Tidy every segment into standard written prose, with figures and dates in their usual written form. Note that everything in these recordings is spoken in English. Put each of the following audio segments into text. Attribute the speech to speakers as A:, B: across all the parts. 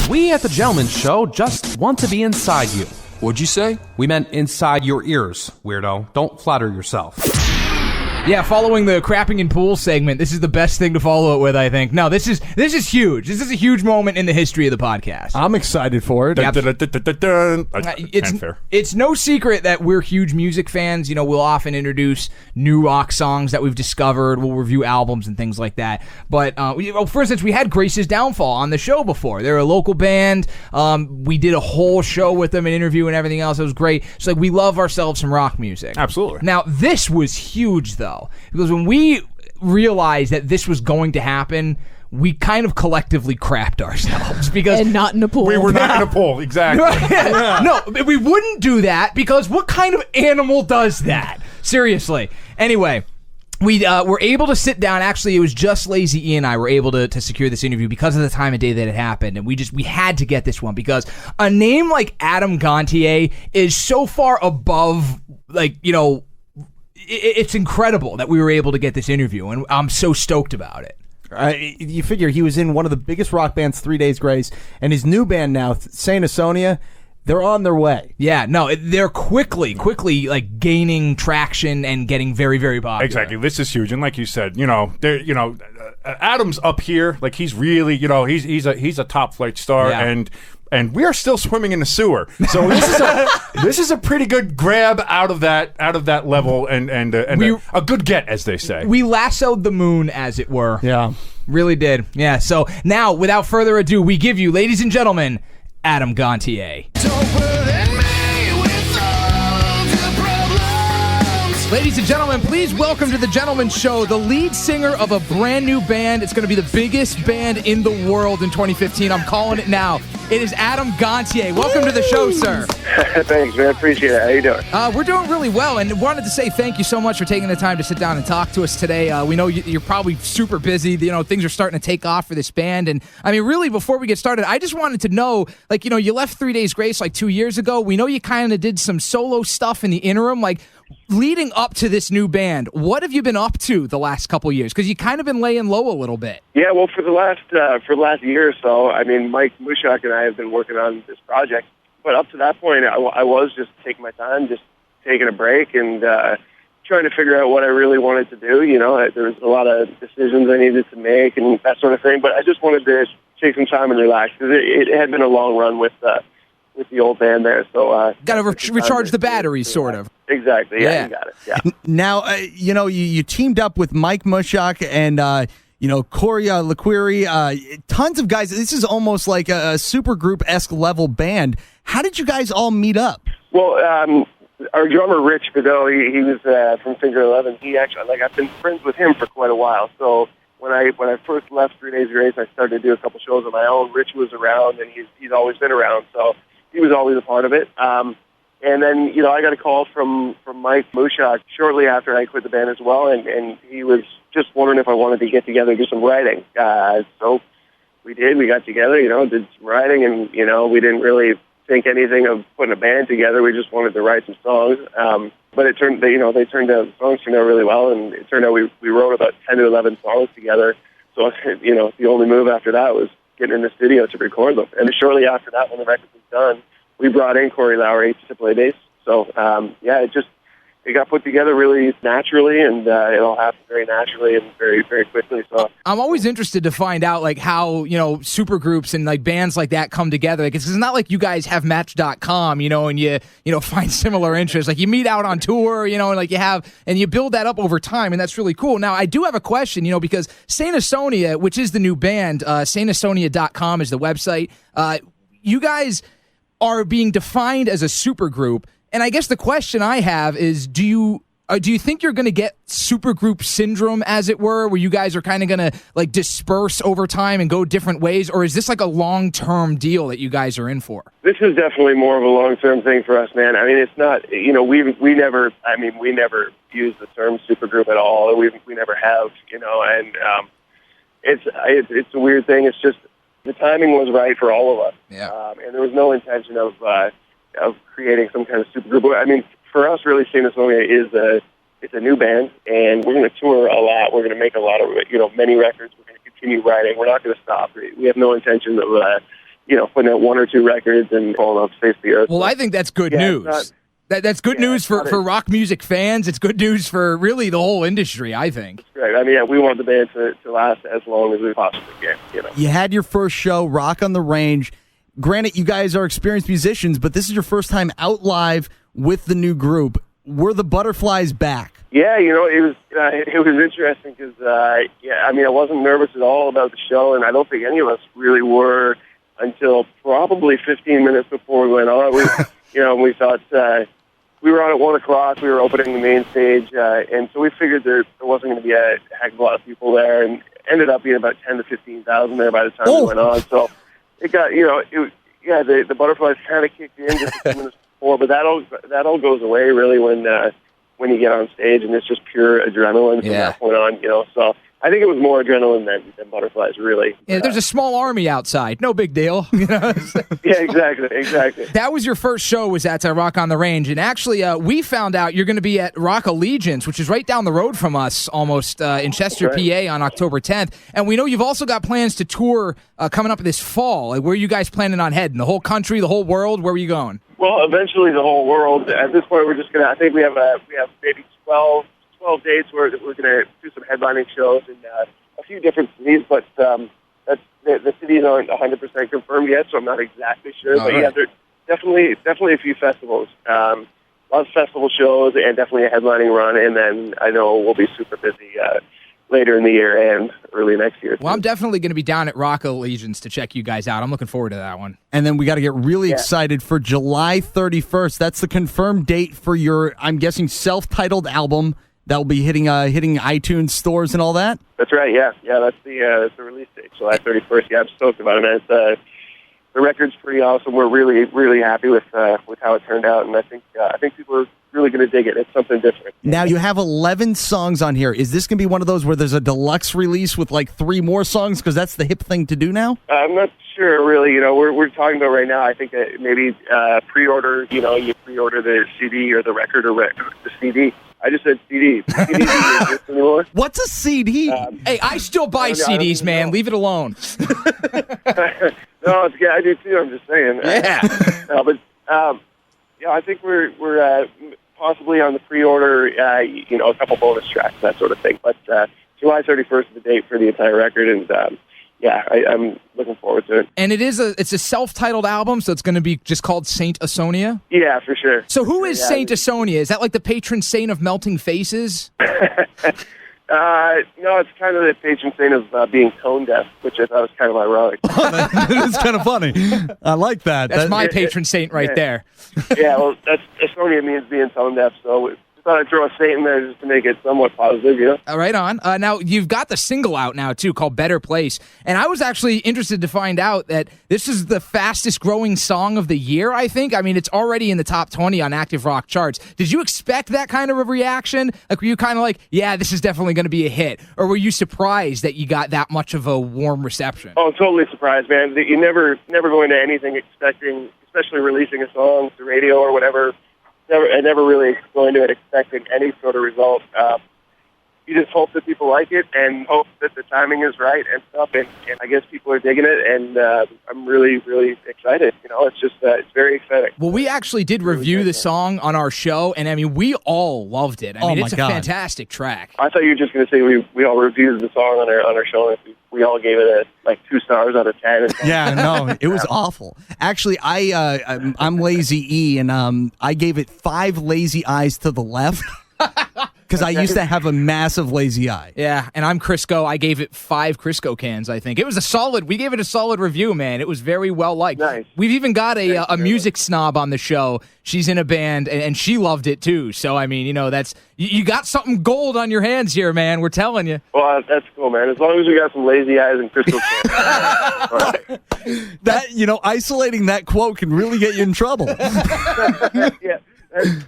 A: We at The Gentleman Show just want to be inside you.
B: What'd you say?
A: We meant inside your ears, weirdo. Don't flatter yourself.
C: Yeah, following the crapping in pool segment, this is the best thing to follow it with, I think. No, this is huge. This is a huge moment in the history of the podcast.
D: I'm excited for it.
C: Yep.
E: Fair.
C: It's no secret that we're huge music fans. You know, we'll often introduce new rock songs that we've discovered. We'll review albums and things like that. But, for instance, we had Grace's Downfall on the show before. They're a local band. We did a whole show with them, an interview and everything else. It was great. So, we love ourselves some rock music.
E: Absolutely.
C: Now, this was huge, though. Because when we realized that this was going to happen, we kind of collectively crapped ourselves because
F: and not in a pool.
E: We were not in a pool, exactly.
C: No, we wouldn't do that because what kind of animal does that? Seriously. Anyway, we were able to sit down. Actually, it was just Lazy E and I were able to secure this interview because of the time of day that it happened, and we had to get this one because a name like Adam Gontier is so far above, it's incredible that we were able to get this interview, and I'm so stoked about it.
D: You figure he was in one of the biggest rock bands, 3 Days Grace, and his new band now, Saint Asonia, they're on their way.
C: Yeah, no, they're quickly gaining traction and getting very, very popular.
E: Exactly. This is huge, and like you said, Adam's up here. Like he's really, he's a top flight star,
C: Yeah.
E: and we are still swimming in the sewer. So this is a pretty good grab out of that level, and a good get, as they say.
C: We lassoed the moon, as it were.
D: Yeah.
C: Really did. Yeah, so now, without further ado, we give you, ladies and gentlemen, Adam Gontier. Ladies and gentlemen, please welcome to The Gentleman Show the lead singer of a brand new band. It's going to be the biggest band in the world in 2015. I'm calling it now. It is Adam Gontier. Welcome to the show, sir.
G: Thanks, man. Appreciate it. How you doing?
C: We're doing really well, and wanted to say thank you so much for taking the time to sit down and talk to us today. We know you're probably super busy. Things are starting to take off for this band, and I mean, really, before we get started, I just wanted to know, you left 3 Days Grace 2 years ago. We know you kind of did some solo stuff in the interim, leading up to this new band. What have you been up to the last couple years? Because you kind of been laying low a little bit.
G: Yeah, well, for the last year or so, I mean, Mike Mushak and I have been working on this project. But up to that point, I was just taking my time, just taking a break and trying to figure out what I really wanted to do. There was a lot of decisions I needed to make and that sort of thing. But I just wanted to take some time and relax because it had been a long run with the old band there. So
C: got to recharge the batteries, sort of.
G: Exactly. Yeah, you got it. Yeah.
D: Now, you teamed up with Mike Mushak and Corey Laquiri, tons of guys. This is almost like a Supergroup-esque level band. How did you guys all meet up?
G: Well, our drummer Rich Bedell, he was from Finger 11. He actually, I've been friends with him for quite a while. So when I first left 3 Days Grace, I started to do a couple shows on my own. Rich was around, and he's always been around, so he was always a part of it. And then, I got a call from Mike Mushak shortly after I quit the band as well, and he was just wondering if I wanted to get together and do some writing. So we did. We got together, did some writing, and, we didn't really think anything of putting a band together. We just wanted to write some songs. But it turned, the songs turned out really well, and it turned out we wrote about 10 to 11 songs together. So, the only move after that was getting in the studio to record them. And shortly after that, when the record was done, we brought in Corey Lowry to play bass. So, it got put together really naturally, and it all happened very naturally and very, very quickly. So
C: I'm always interested to find out how supergroups and bands like that come together. It's not like you guys have Match.com, and you find similar interests. You meet out on tour, and you build that up over time, and that's really cool. Now I do have a question, because Saint Asonia, which is the new band, saintasonia.com is the website. You guys are being defined as a supergroup. And I guess the question I have is, do you think you're going to get supergroup syndrome, as it were, where you guys are kind of going to disperse over time and go different ways, or is this a long-term deal that you guys are in for?
G: This is definitely more of a long-term thing for us, man. I mean, it's not, we never use the term supergroup at all. We never have, and it's a weird thing. It's just the timing was right for all of us, and there was no intention of creating some kind of supergroup. I mean, for us, really, Saint Asonia it's a new band, and we're going to tour a lot. We're going to make a lot of, many records. We're going to continue writing. We're not going to stop. We have no intention of, putting out 1 or 2 records and falling off the face of the earth.
C: Well, I think that's good news. That's good news for rock music fans. It's good news for really the whole industry, I think.
G: Right. I mean, we want the band to last as long as we possibly can.
D: You had your first show, Rock on the Range. Granted, you guys are experienced musicians, but this is your first time out live with the new group. Were the Butterflies back?
G: Yeah, it was interesting because I wasn't nervous at all about the show, and I don't think any of us really were until probably 15 minutes before we went on. We thought we were on at 1 o'clock. We were opening the main stage, and so we figured there wasn't going to be a heck of a lot of people there, and ended up being about 10 to 15,000 there by the time we went on. So it got the Butterflies kind of kicked in just a few minutes before, but that all goes away really when you get on stage, and it's just pure adrenaline from that point on. So I think it was more adrenaline than Butterflies, really.
C: Yeah, there's a small army outside. No big deal.
G: Yeah, exactly.
C: That was your first show, was at Rock on the Range. And actually, we found out you're going to be at Rock Allegiance, which is right down the road from us, almost in Chester, PA, on October 10th. And we know you've also got plans to tour coming up this fall. Like, where are you guys planning on heading? The whole country, the whole world? Where are you going?
G: Well, eventually the whole world. At this point, we're just going to, I think we have maybe 12 dates where we're going to do some headlining shows in a few different cities, but the cities aren't 100% confirmed yet, so I'm not exactly sure. But yeah, there's definitely a few festivals, lots of festival shows, and definitely a headlining run. And then I know we'll be super busy later in the year and early next year.
C: Well, I'm definitely going to be down at Rock Allegiance to check you guys out. I'm looking forward to that one.
D: And then we got to get really excited for July 31st. That's the confirmed date for your, I'm guessing, self-titled album that will be hitting iTunes stores and all that?
G: That's right, yeah. That's the release date, July 31st. Yeah, I'm stoked about it, man. The record's pretty awesome. We're really, really happy with how it turned out, and I think people are really going to dig it. It's something different.
D: Now, you have 11 songs on here. Is this going to be one of those where there's a deluxe release with like 3 more songs, because that's the hip thing to do now?
G: I'm not sure, really. We're talking about right now, I think maybe pre-order, you pre-order the CD or the record or the CD. I just said CD. CD doesn't exist anymore.
D: What's a CD?
C: Hey, I still buy CDs, man. Leave it alone.
G: No, I do too. I'm just saying.
C: Yeah.
G: I think we're possibly on the pre-order. A couple bonus tracks, that sort of thing. But July 31st is the date for the entire record, and I'm looking forward to it.
C: And it's a self-titled album, so it's going to be just called Saint Asonia?
G: Yeah, for sure.
C: So who is Saint Asonia? Is that like the patron saint of melting faces?
G: No, it's kind of the patron saint of being tone deaf, which I thought was kind of ironic.
D: It's kind of funny. I like that.
C: That's my patron saint right there.
G: Yeah, well, Estonia means being tone deaf, so I thought I'd throw a saint in there just to make it somewhat positive,
C: Right on. Now, you've got the single out now, too, called Better Place. And I was actually interested to find out that this is the fastest growing song of the year, I think. I mean, it's already in the top 20 on Active Rock charts. Did you expect that kind of a reaction? Like, were you kind of like, yeah, this is definitely going to be a hit? Or were you surprised that you got that much of a warm reception?
G: Oh, totally surprised, man. You never go into anything expecting, especially releasing a song to radio or whatever. I never really go into it expecting any sort of result. You just hope that people like it and hope that the timing is right and stuff. And I guess people are digging it, and I'm really, really excited. It's very exciting.
C: Well, we actually did review the song on our show, and I mean, we all loved it. I mean, it's a fantastic track.
G: I thought you were just going to say we all reviewed the song on our show, and we all gave it 2 stars out of 10.
D: Yeah, no, it was awful. Actually, I'm Lazy E, and I gave it 5 lazy eyes to the left. Because I used to have a massive lazy eye.
C: Yeah, and I'm Crisco. I gave it 5 Crisco cans, I think. We gave it a solid review, man. It was very well liked.
G: Nice.
C: We've even got a music snob on the show. She's in a band, and she loved it too. So, I mean, that's you got something gold on your hands here, man. We're telling you.
G: Well, that's cool, man. As long as we got some lazy eyes and Crisco cans. All right.
D: That, isolating that quote can really get you in trouble.
G: Yeah.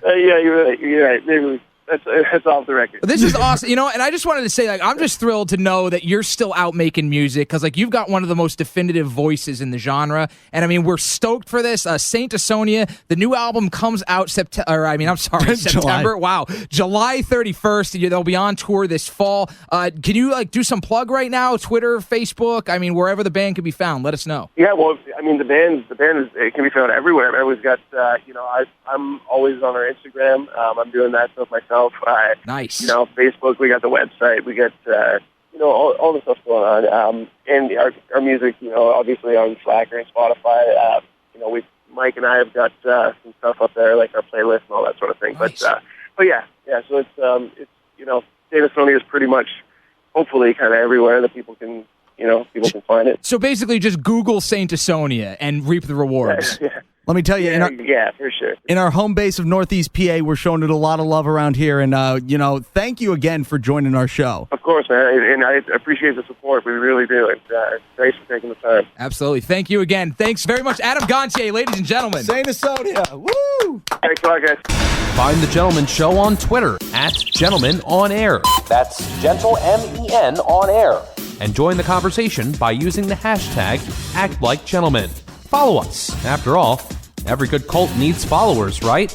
G: You're right. Maybe That's off the record.
C: This is awesome, and I just wanted to say, like, I'm just thrilled to know that you're still out making music because, like, you've got one of the most definitive voices in the genre, and I mean, we're stoked for this. Saint Asonia, the new album comes out September. Wow, July 31st. They'll be on tour this fall. Can you like do some plug right now? Twitter, Facebook. I mean, wherever the band can be found. Let us know.
G: Yeah, well, I mean, the band is it can be found everywhere. Everyone's got I'm always on our Instagram. I'm doing that stuff myself.
C: Nice.
G: Facebook. We got the website. We got all the stuff going on. And our music, obviously on Slacker and Spotify. Mike and I have got some stuff up there, like our playlist and all that sort of thing.
C: Nice.
G: But yeah. So it's Saint Asonia is pretty much, hopefully, kind of everywhere that people can find it.
C: So basically, just Google Saint Asonia and reap the rewards.
G: Yeah.
D: Let me tell you,
G: for sure.
D: in our home base of Northeast PA, we're showing it a lot of love around here. And, thank you again for joining our show.
G: Of course, man. And I appreciate the support. We really do. And thanks for taking the time.
C: Absolutely. Thank you again. Thanks very much, Adam Gontier, ladies and gentlemen.
D: Saint Asonia. Woo!
G: Thanks a lot, guys.
A: Find The Gentleman Show on Twitter @GentlemanOnAir.
B: That's Gentle MEN on air.
A: And join the conversation by using the hashtag #ActLikeGentleman. Follow us. After all, every good cult needs followers, right?